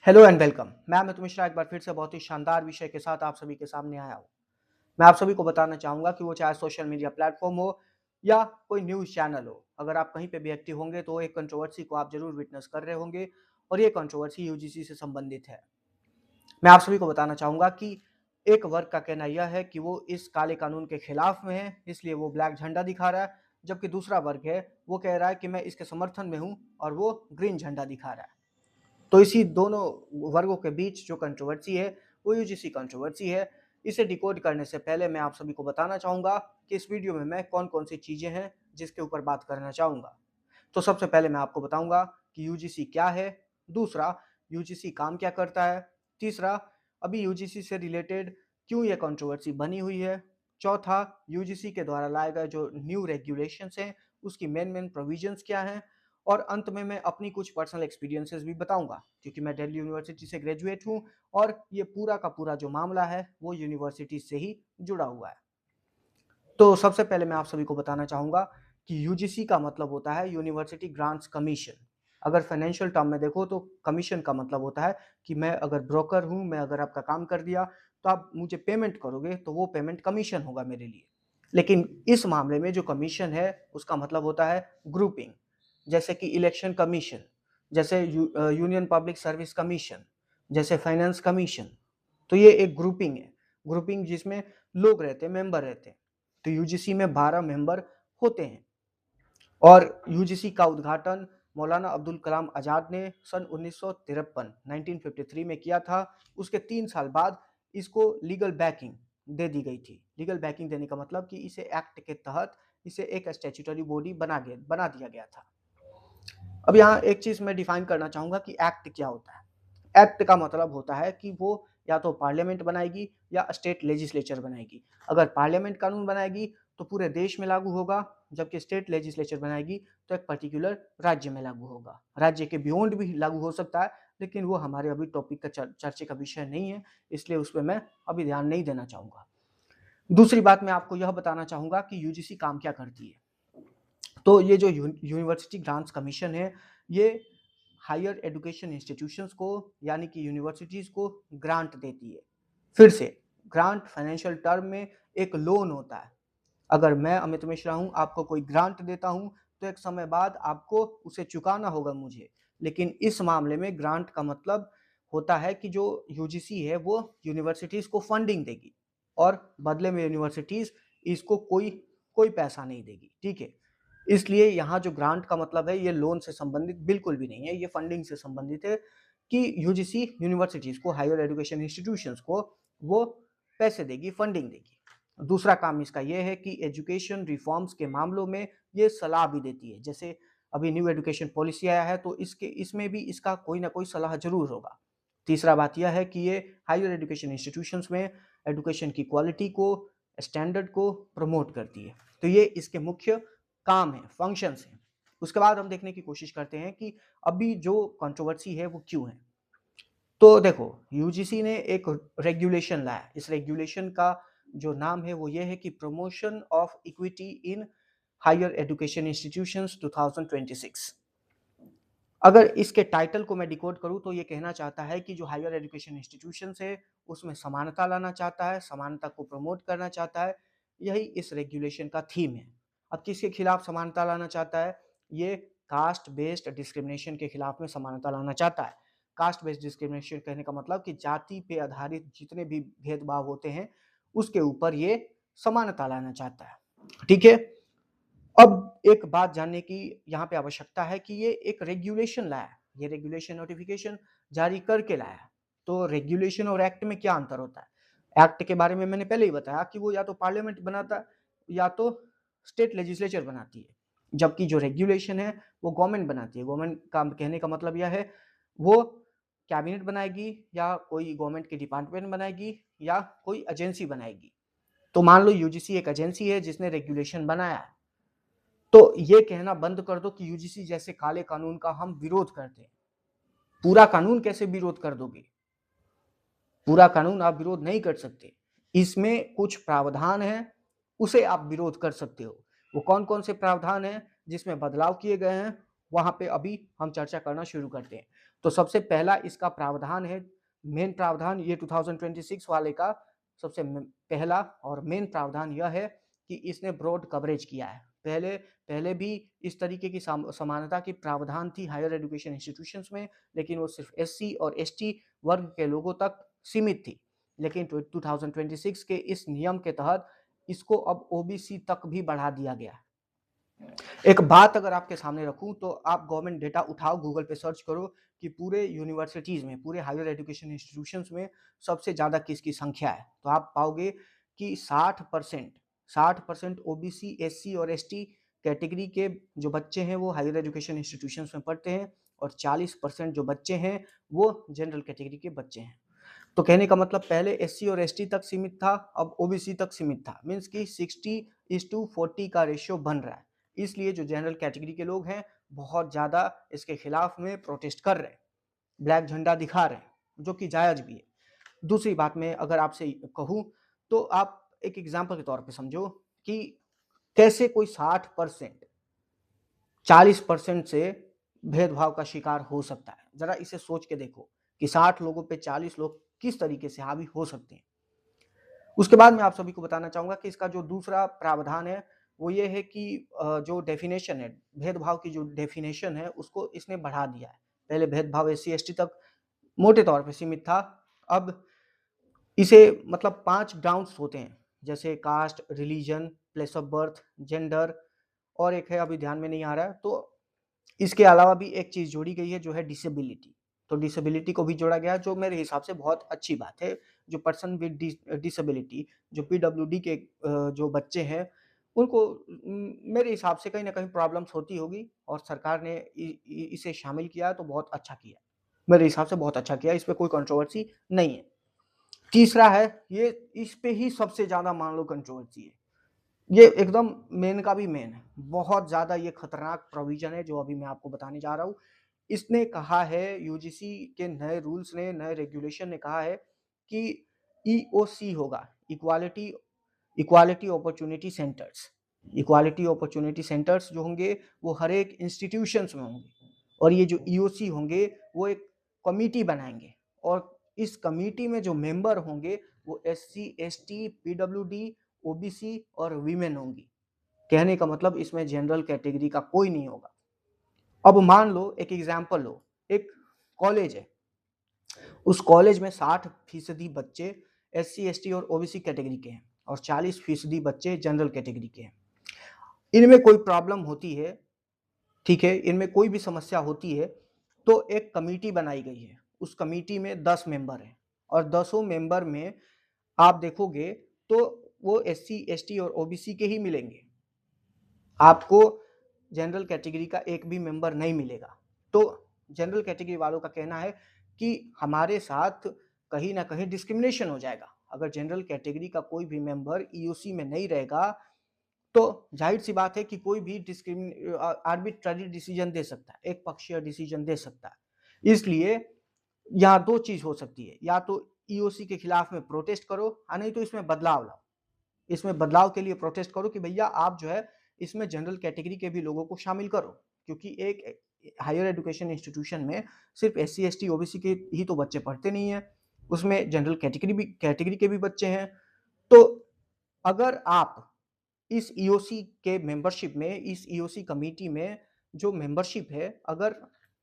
Hello and welcome. मैं अमित मिश्रा एक बार फिर से बहुत ही शानदार विषय के साथ आप सभी के सामने आया हूँ। मैं आप सभी को बताना चाहूँगा कि वो चाहे सोशल मीडिया प्लेटफ़ॉर्म हो या कोई न्यूज़ चैनल हो, अगर आप कहीं पे भी एक्टिव होंगे तो एक कंट्रोवर्सी को आप ज़रूर विटनेस कर रहे होंगे और ये कंट्रोवर्सी यूजीसी से संबंधित है। मैं आप सभी को बताना चाहूँगा कि एक वर्ग का कहना यह है कि वो इस काले कानून के खिलाफ में है, इसलिए वो ब्लैक झंडा दिखा रहा है, जबकि दूसरा वर्ग है, वो कह रहा है कि मैं इसके समर्थन में हूँ और वो ग्रीन झंडा दिखा रहा है। तो इसी दोनों वर्गों के बीच जो कंट्रोवर्सी है वो यूजीसी कंट्रोवर्सी है। इसे डिकोड करने से पहले मैं आप सभी को बताना चाहूँगा कि इस वीडियो में मैं कौन-कौन सी चीज़ें हैं जिसके ऊपर बात करना चाहूँगा। तो सबसे पहले मैं आपको बताऊँगा कि यूजीसी क्या है, दूसरा यूजीसी काम क्या करता है, तीसरा अभी यूजीसी से रिलेटेड क्यों ये कंट्रोवर्सी बनी हुई है, चौथा यूजीसी के द्वारा लाए गए जो न्यू रेगुलेशंस हैं उसकी मेन प्रोविजंस क्या हैं और अंत में मैं अपनी कुछ पर्सनल एक्सपीरियंसेस भी बताऊंगा क्योंकि मैं दिल्ली यूनिवर्सिटी से ग्रेजुएट हूं और ये पूरा का पूरा जो मामला है वो यूनिवर्सिटी से ही जुड़ा हुआ है। तो सबसे पहले मैं आप सभी को बताना चाहूँगा कि यूजीसी का मतलब होता है यूनिवर्सिटी ग्रांट्स कमीशन। अगर फाइनेंशियल टर्म में देखो तो कमीशन का मतलब होता है कि मैं अगर ब्रोकर हूँ, मैं अगर आपका काम कर दिया तो आप मुझे पेमेंट करोगे तो वो पेमेंट कमीशन होगा मेरे लिए। लेकिन इस मामले में जो कमीशन है उसका मतलब होता है ग्रुपिंग, जैसे कि इलेक्शन कमीशन, जैसे यूनियन पब्लिक सर्विस कमीशन, जैसे फाइनेंस कमीशन। तो ये एक ग्रुपिंग है, ग्रुपिंग जिसमें लोग रहते हैं, मेंबर रहते हैं। तो यूजीसी में 12 मेंबर होते हैं और यूजीसी का उद्घाटन मौलाना अब्दुल कलाम आज़ाद ने सन 1953 में किया था। उसके 3 साल बाद इसको लीगल बैकिंग दे दी गई थी। लीगल बैकिंग देने का मतलब कि इसे एक्ट के तहत इसे एक स्टैट्यूटरी बॉडी बना दिया गया था। अब यहाँ एक चीज मैं डिफाइन करना चाहूंगा कि एक्ट क्या होता है। एक्ट का मतलब होता है कि वो या तो पार्लियामेंट बनाएगी या स्टेट लेजिस्लेचर बनाएगी। अगर पार्लियामेंट कानून बनाएगी तो पूरे देश में लागू होगा, जबकि स्टेट लेजिस्लेचर बनाएगी तो एक पर्टिकुलर राज्य में लागू होगा। राज्य के बियॉन्ड भी लागू हो सकता है, लेकिन वो हमारे अभी टॉपिक का चर्चे का विषय नहीं है, इसलिए उस पर मैं अभी ध्यान नहीं देना चाहूंगा। दूसरी बात मैं आपको यह बताना चाहूंगा कि यूजीसी काम क्या करती है। तो ये जो यूनिवर्सिटी ग्रांट्स कमीशन है, ये हायर एजुकेशन इंस्टीट्यूशंस को यानी कि यूनिवर्सिटीज़ को ग्रांट देती है। फिर से ग्रांट फाइनेंशियल टर्म में एक लोन होता है। अगर मैं अमित मिश्रा हूँ, आपको कोई ग्रांट देता हूँ तो एक समय बाद आपको उसे चुकाना होगा मुझे। लेकिन इस मामले में ग्रांट का मतलब होता है कि जो यूजीसी है वो यूनिवर्सिटीज़ को फंडिंग देगी और बदले में यूनिवर्सिटीज़ इसको कोई कोई पैसा नहीं देगी, ठीक है। इसलिए यहाँ जो ग्रांट का मतलब है ये लोन से संबंधित बिल्कुल भी नहीं है, ये फंडिंग से संबंधित है कि यूजीसी यूनिवर्सिटीज़ को, हायर एजुकेशन इंस्टीट्यूशंस को वो पैसे देगी, फंडिंग देगी। दूसरा काम इसका ये है कि एजुकेशन रिफॉर्म्स के मामलों में ये सलाह भी देती है। जैसे अभी न्यू एजुकेशन पॉलिसी आया है तो इसमें भी इसका कोई ना कोई सलाह जरूर होगा। तीसरा बात यह है कि ये हायर एजुकेशन इंस्टीट्यूशंस में एजुकेशन की क्वालिटी को, स्टैंडर्ड को प्रमोट करती है। तो ये इसके मुख्य काम है, फंक्शंस हैं। उसके बाद हम देखने की कोशिश करते हैं कि अभी जो कंट्रोवर्सी है वो क्यों है। तो देखो, यूजीसी ने एक रेगुलेशन लाया। इस रेगुलेशन का जो नाम है वो ये है कि promotion of equity in higher education institutions 2026। अगर इसके टाइटल को मैं डिकोड करूं तो ये कहना चाहता है कि जो हायर एजुकेशन इंस्टीट्यूशंस है उसमें समानता लाना चाहता है, समानता को प्रमोट करना चाहता है। यही इस रेगुलेशन का थीम है। अब किसके खिलाफ समानता लाना चाहता है? ये कास्ट बेस्ड डिस्क्रिमिनेशन के खिलाफ में समानता लाना चाहता है। कास्ट बेस्ड डिस्क्रिमिनेशन कहने का मतलब कि जाति पे आधारित जितने भी भेदभाव होते हैं उसके ऊपर ये समानता लाना चाहता है, ठीक है। अब एक बात जानने की यहाँ पे आवश्यकता है कि ये एक रेगुलेशन लाया है, ये रेगुलेशन नोटिफिकेशन जारी करके लाया है। तो रेगुलेशन और एक्ट में क्या अंतर होता है? एक्ट के बारे में मैंने पहले ही बताया कि वो या तो पार्लियामेंट बनाता है या तो स्टेट लेजिस्लेचर बनाती है, जबकि जो रेगुलेशन है वो गवर्नमेंट बनाती है। गवर्नमेंट का कहने का मतलब यह है वो कैबिनेट बनाएगी या कोई गवर्नमेंट की डिपार्टमेंट बनाएगी या कोई एजेंसी बनाएगी। तो मान लो यूजीसी एक एजेंसी है जिसने रेगुलेशन बनाया है, तो ये कहना बंद कर दो कि यूजीसी जैसे काले कानून का हम विरोध करते हैं। पूरा कानून कैसे विरोध कर दोगे? पूरा कानून आप विरोध नहीं कर सकते। इसमें कुछ प्रावधान है, उसे आप विरोध कर सकते हो। वो कौन कौन से प्रावधान हैं जिसमें बदलाव किए गए हैं, वहां पे अभी हम चर्चा करना शुरू करते हैं। तो सबसे पहला इसका प्रावधान है, मेन प्रावधान ये 2026 वाले का सबसे पहला और मेन प्रावधान यह है कि इसने ब्रॉड कवरेज किया है। पहले भी इस तरीके की समानता की प्रावधान थी हायर एजुकेशन इंस्टीट्यूशंस में, लेकिन वो सिर्फ एससी और एसटी वर्ग के लोगों तक सीमित थी। लेकिन 2026 के इस नियम के तहत इसको अब ओबीसी तक भी बढ़ा दिया गया है। एक बात अगर आपके सामने रखूं तो आप गवर्नमेंट डेटा उठाओ, गूगल पे सर्च करो कि पूरे यूनिवर्सिटीज में, पूरे हायर एजुकेशन इंस्टीट्यूशंस में सबसे ज्यादा किसकी संख्या है, तो आप पाओगे कि 60% ओबीसी, एससी और एसटी कैटेगरी के जो बच्चे हैं वो हायर एजुकेशन इंस्टीट्यूशंस में पढ़ते हैं, और 40% जो बच्चे हैं वो जनरल कैटेगरी के बच्चे हैं। तो कहने का मतलब पहले एससी और एसटी तक सीमित था, अब ओबीसी तक सीमित था, मीन्स कि 60:40 का रेशियो बन रहा है। इसलिए जो जनरल कैटेगरी के लोग हैं बहुत ज्यादा इसके खिलाफ में प्रोटेस्ट कर रहे हैं, ब्लैक झंडा दिखा रहे हैं, जो कि जायज भी है। दूसरी बात मैं अगर आपसे कहूं तो आप एक एग्जाम्पल के तौर पे समझो कि कैसे कोई 60% 40% से भेदभाव का शिकार हो सकता है। जरा इसे सोच के देखो कि 60 लोगों पे 40 लोग किस तरीके से हावी हो सकते हैं। उसके बाद मैं आप सभी को बताना चाहूंगा कि इसका जो दूसरा प्रावधान है वो ये है कि जो डेफिनेशन है, भेदभाव की जो डेफिनेशन है उसको इसने बढ़ा दिया है। पहले भेदभाव एससी एसटी तक मोटे तौर पे सीमित था, अब इसे मतलब 5 ग्राउंड्स होते हैं, जैसे caste, religion, place of birth, gender, और एक है अभी ध्यान में नहीं आ रहा है। तो इसके अलावा भी एक चीज जोड़ी गई है जो है डिसेबिलिटी। तो डिसेबिलिटी को भी जोड़ा गया, जो मेरे हिसाब से बहुत अच्छी बात है। जो पर्सन विद डिसेबिलिटी, जो पीडब्ल्यूडी के जो बच्चे हैं उनको मेरे हिसाब से कहीं ना कहीं प्रॉब्लम्स होती होगी, और सरकार ने इसे शामिल किया है तो बहुत अच्छा किया, मेरे हिसाब से बहुत अच्छा किया, इस पे कोई कंट्रोवर्सी नहीं है। तीसरा है ये, इस पे ही सबसे ज्यादा मान लो कंट्रोवर्सी है, ये एकदम मेन का भी मेन है, बहुत ज्यादा ये खतरनाक प्रोविजन है जो अभी मैं आपको बताने जा रहा हूँ। इसने कहा है, यूजीसी के नए रूल्स ने, नए रेगुलेशन ने कहा है कि ईओसी होगा, equality equality opportunity centres. Equality opportunity centres जो होंगे वो हर एक इंस्टीट्यूशंस में होंगे, और ये जो ईओसी होंगे वो एक कमिटी बनाएंगे, और इस कमिटी में जो मेंबर होंगे वो एससी, एसटी, पीडब्ल्यूडी, ओबीसी और वीमेन होंगी। कहने का मतलब इसमें जनरल कैटेगरी का कोई नहीं होगा। अब मान लो, एक एग्जांपल लो, एक कॉलेज है, उस कॉलेज में 60% बच्चे एससी, एसटी और ओबीसी कैटेगरी के हैं, और 40% बच्चे जनरल कैटेगरी के हैं। इनमें कोई प्रॉब्लम होती है, ठीक है, इनमें कोई भी समस्या होती है तो एक कमेटी बनाई गई है, उस कमेटी में 10 मेंबर हैं, और 10 मेंबर में आप देखोगे तो वो एससी, एसटी और ओबीसी के ही मिलेंगे, आपको जनरल कैटेगरी का एक भी मेंबर नहीं मिलेगा। तो जनरल कैटेगरी वालों का कहना है कि हमारे साथ कहीं ना कहीं डिस्क्रिमिनेशन हो जाएगा, अगर जनरल कैटेगरी का कोई भी मेंबर ईओसी में नहीं रहेगा तो जाहिर सी बात है कि कोई भी आर्बिट्ररी डिसीजन दे सकता है, एक पक्षीय डिसीजन दे सकता है। इसलिए यहाँ दो चीज हो सकती है, या तो ईओसी के खिलाफ में प्रोटेस्ट करो, या नहीं तो इसमें बदलाव लाओ। इसमें बदलाव के लिए प्रोटेस्ट करो कि भैया आप जो है इसमें जनरल कैटेगरी के भी लोगों को शामिल करो, क्योंकि एक हायर एजुकेशन इंस्टीट्यूशन में सिर्फ एससी, एसटी, ओबीसी के ही तो बच्चे पढ़ते नहीं है, उसमें जनरल कैटेगरी के भी बच्चे हैं। तो अगर आप इस ईओसी के मेंबरशिप में, इस ईओसी कमेटी में जो मेंबरशिप है, अगर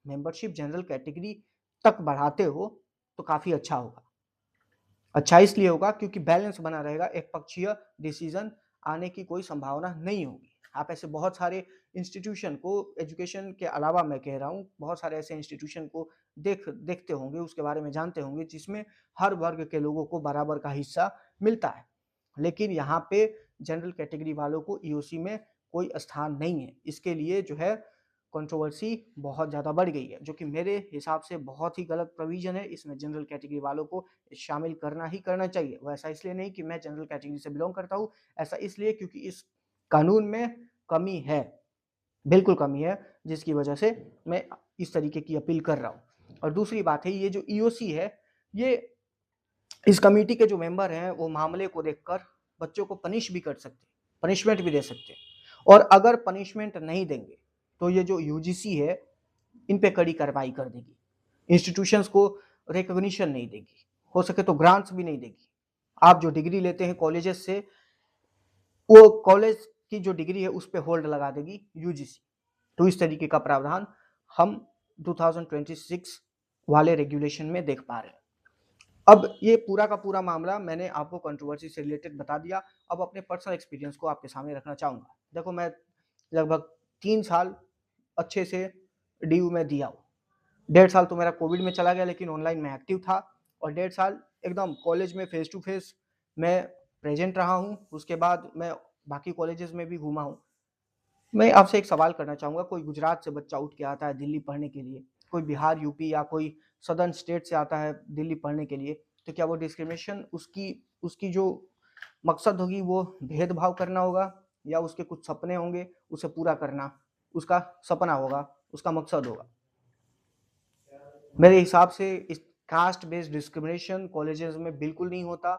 मेंबरशिप जनरल कैटेगरी तक बढ़ाते हो तो काफी अच्छा होगा। अच्छा इसलिए होगा क्योंकि बैलेंस बना रहेगा, एक पक्षीय डिसीजन आने की कोई संभावना नहीं होगी। आप ऐसे बहुत सारे इंस्टीट्यूशन को, एजुकेशन के अलावा मैं कह रहा हूँ, बहुत सारे ऐसे इंस्टीट्यूशन को देखते होंगे, उसके बारे में जानते होंगे, जिसमें हर वर्ग के लोगों को बराबर का हिस्सा मिलता है, लेकिन यहाँ पे जनरल कैटेगरी वालों को ईओसी में कोई स्थान नहीं है। इसके लिए जो है कंट्रोवर्सी बहुत ज़्यादा बढ़ गई है, जो कि मेरे हिसाब से बहुत ही गलत प्रोविजन है। इसमें जनरल कैटेगरी वालों को शामिल करना ही करना चाहिए। वो ऐसा इसलिए नहीं कि मैं जनरल कैटेगरी से बिलोंग करता हूँ, ऐसा इसलिए क्योंकि इस कानून में कमी है, बिल्कुल कमी है, जिसकी वजह से मैं इस तरीके की अपील कर रहा हूँ। और दूसरी बात है, ये जो ईओसी है, ये इस कमेटी के जो मेंबर हैं वो मामले को देखकर बच्चों को पनिश भी कर सकते, पनिशमेंट भी दे सकते हैं, और अगर पनिशमेंट नहीं देंगे तो ये जो यूजीसी है इन पे कड़ी कार्रवाई कर देगी। इंस्टीट्यूशंस को रिकॉग्निशन नहीं देगी, हो सके तो ग्रांट्स भी नहीं देगी। आप जो डिग्री लेते हैं कॉलेजेस से, वो कॉलेज की जो डिग्री है उस पे होल्ड लगा देगी यूजीसी। तो इस तरीके का प्रावधान हम 2026 वाले रेगुलेशन में देख पा रहे हैं। अब ये पूरा का पूरा मामला मैंने आपको कंट्रोवर्सी से रिलेटेड बता दिया। अब अपने पर्सनल एक्सपीरियंस को आपके सामने रखना चाहूंगा। देखो, मैं लगभग 3 साल अच्छे से डीयू में दिया हूँ। 1.5 साल तो मेरा कोविड में चला गया, लेकिन ऑनलाइन में एक्टिव था, और 1.5 साल एकदम कॉलेज में फेस टू फेस मैं प्रेजेंट रहा हूँ। उसके बाद मैं बाकी कॉलेजेस में भी घूमा हूँ। मैं आपसे एक सवाल करना चाहूंगा, कोई गुजरात से बच्चा उठ के आता है दिल्ली पढ़ने के लिए, कोई बिहार, यूपी या कोई सदर्न स्टेट से आता है दिल्ली पढ़ने के लिए, तो क्या वो डिस्क्रिमिनेशन, उसकी उसकी जो मकसद होगी वो भेदभाव करना होगा, या उसके कुछ सपने होंगे उसे पूरा करना उसका सपना होगा, उसका मकसद होगा? मेरे हिसाब से इस कास्ट बेस्ड डिस्क्रिमिनेशन कॉलेजेस में बिल्कुल नहीं होता,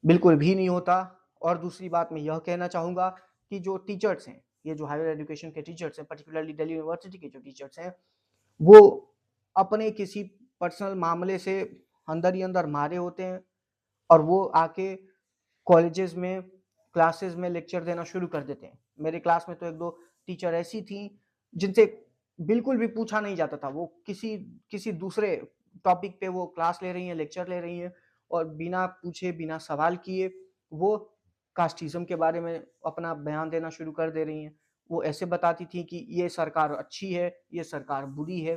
बिल्कुल भी नहीं होता। और दूसरी बात मैं यह कहना चाहूँगा कि जो टीचर्स हैं, ये जो हायर एजुकेशन के टीचर्स हैं, पर्टिकुलरली दिल्ली यूनिवर्सिटी के जो टीचर्स हैं, वो अपने किसी पर्सनल मामले से अंदर ही अंदर मारे होते हैं, और वो आके कॉलेजेस में क्लासेस में लेक्चर देना शुरू कर देते हैं। मेरे क्लास में तो 1-2 टीचर ऐसी थी जिनसे बिल्कुल भी पूछा नहीं जाता था। वो किसी किसी दूसरे टॉपिक पे वो क्लास ले रही हैं, लेक्चर ले रही हैं, और बिना पूछे, बिना सवाल किए वो कास्टिज़्म के बारे में अपना बयान देना शुरू कर दे रही हैं। वो ऐसे बताती थी कि ये सरकार अच्छी है, ये सरकार बुरी है।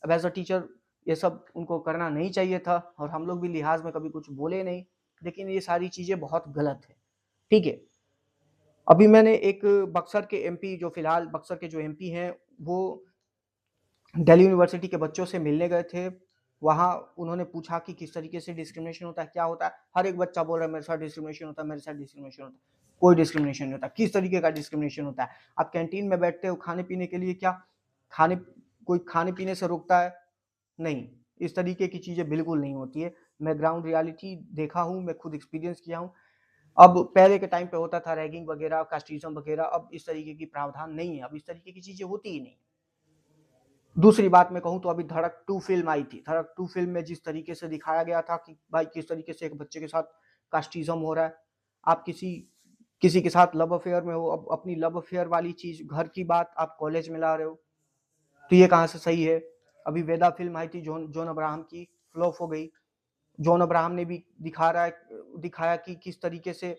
अब एज़ अ टीचर ये सब उनको करना नहीं चाहिए था, और हम लोग भी लिहाज़ में कभी कुछ बोले नहीं, लेकिन ये सारी चीज़ें बहुत गलत है, ठीक है? अभी मैंने एक बक्सर के एमपी, जो फिलहाल बक्सर के जो एमपी हैं, वो दिल्ली यूनिवर्सिटी के बच्चों से मिलने गए थे। वहाँ उन्होंने पूछा कि किस तरीके से डिस्क्रिमिनेशन होता है, क्या होता है? हर एक बच्चा बोल रहा है मेरे साथ डिस्क्रिमिनेशन होता है, मेरे साथ डिस्क्रिमिनेशन होता है। कोई डिस्क्रिमिनेशन नहीं होता। किस तरीके का डिस्क्रिमिनेशन होता है? आप कैंटीन में बैठते हो खाने-पीने के लिए, क्या खाने कोई खाने-पीने से रोकता है? नहीं, इस तरीके की चीज़ें बिल्कुल नहीं होती है। मैं ग्राउंड रियलिटी देखा हूँ, मैं खुद एक्सपीरियंस किया हूँ। अब पहले के टाइम पे होता था रैगिंग वगैरह, कास्टिज़्म वगैरह, अब इस तरीके की प्रावधान नहीं है, अब इस तरीके की चीज़ें होती ही नहीं। दूसरी बात मैं कहूँ तो अभी धड़क 2 फ़िल्म आई थी। धड़क 2 फ़िल्म में जिस तरीके से दिखाया गया था कि भाई किस तरीके से एक बच्चे के साथ कास्टिज़्म हो रहा है। आप किसी किसी के साथ लव अफ़ेयर में हो, अब अपनी लव अफ़ेयर वाली चीज़, घर की बात आप कॉलेज में ला रहे हो, तो ये कहाँ से सही है? अभी वेदा फ़िल्म आई थी जॉन जॉन अब्राहम की, फ्लॉप हो गई। जॉन अब्राहम ने भी दिखाया कि किस तरीके से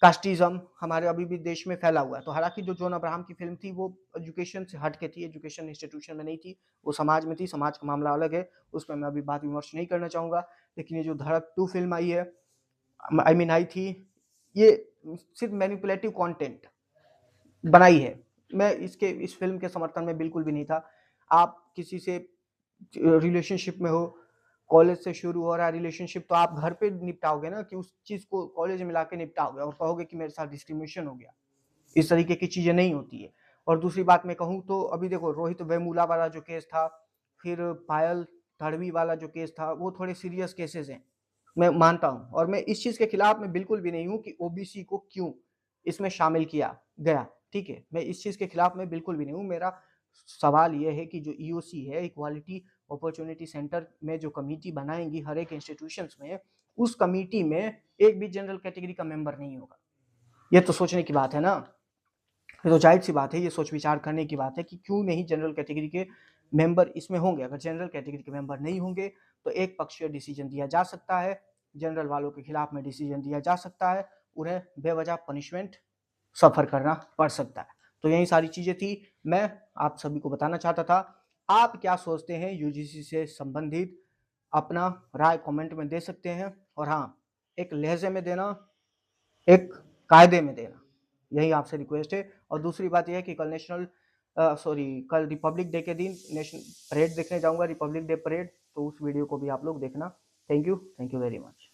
कास्टिज़्म हमारे अभी भी देश में फैला हुआ है। तो हालाँकि जो जॉन अब्राहम की फ़िल्म थी वो एजुकेशन से हट के थी, एजुकेशन इंस्टीट्यूशन में नहीं थी, वो समाज में थी, समाज का मामला अलग है, उसपे मैं अभी बात विमर्श नहीं करना चाहूँगा। लेकिन ये जो धड़क 2 फ़िल्म आई है, आई मीन आई थी, ये सिर्फ़ मैनिपुलेटिव कंटेंट बनाई है। मैं इस फ़िल्म के समर्थन में बिल्कुल भी नहीं था। आप किसी से रिलेशनशिप में हो, कॉलेज से शुरू हो रहा है रिलेशनशिप, तो आप घर पे निपटाओगे ना, कि उस चीज़ को कॉलेज में लाके निपटाओगे और कहोगे कि मेरे साथ डिस्क्रिमिनेशन हो गया। इस तरीके की चीज़ें नहीं होती है। और दूसरी बात मैं कहूँ तो अभी देखो, रोहित वेमुला वाला जो केस था, फिर पायल तडवी वाला जो केस था, वो थोड़े सीरियस केसेज़ हैं, मैं मानता हूँ, और मैं इस चीज़ के खिलाफ मैं बिल्कुल भी नहीं हूँ कि ओबीसी को क्यों इसमें शामिल किया गया, ठीक है? मैं इस चीज़ के खिलाफ मैं बिल्कुल भी नहीं हूँ। मेरा सवाल ये है कि जो ईओसी है, इक्वालिटी अपॉर्च्युनिटी सेंटर में जो कमिटी बनाएँगी हर एक इंस्टीट्यूशंस में, उस कमिटी में एक भी जनरल कैटेगरी का मेंबर नहीं होगा। ये तो सोचने की बात है ना। ये तो ज़ाहिर-सी बात है, ये सोच-विचार करने की बात है कि क्यों नहीं जनरल कैटेगरी के मेंबर इसमें होंगे। अगर जनरल कैटेगरी के मेंबर नहीं होंगे, तो एक पक्षीय डिसीजन दिया जा सकता है, जनरल वालों के खिलाफ में डिसीजन दिया जा सकता है, उन्हें बेवजह पनिशमेंट सफ़र करना पड़ सकता है। तो यही सारी चीज़ें थी, मैं आप सभी को बताना चाहता था। आप क्या सोचते हैं यूजीसी से संबंधित? अपना राय कमेंट में दे सकते हैं, और हाँ, एक लहज़े में देना, एक कायदे में देना, यही आपसे रिक्वेस्ट है। और दूसरी बात यह है कि कल रिपब्लिक डे के दिन नेशन परेड देखने जाऊंगा, रिपब्लिक डे परेड, तो उस वीडियो को भी आप लोग देखना। Thank you very much.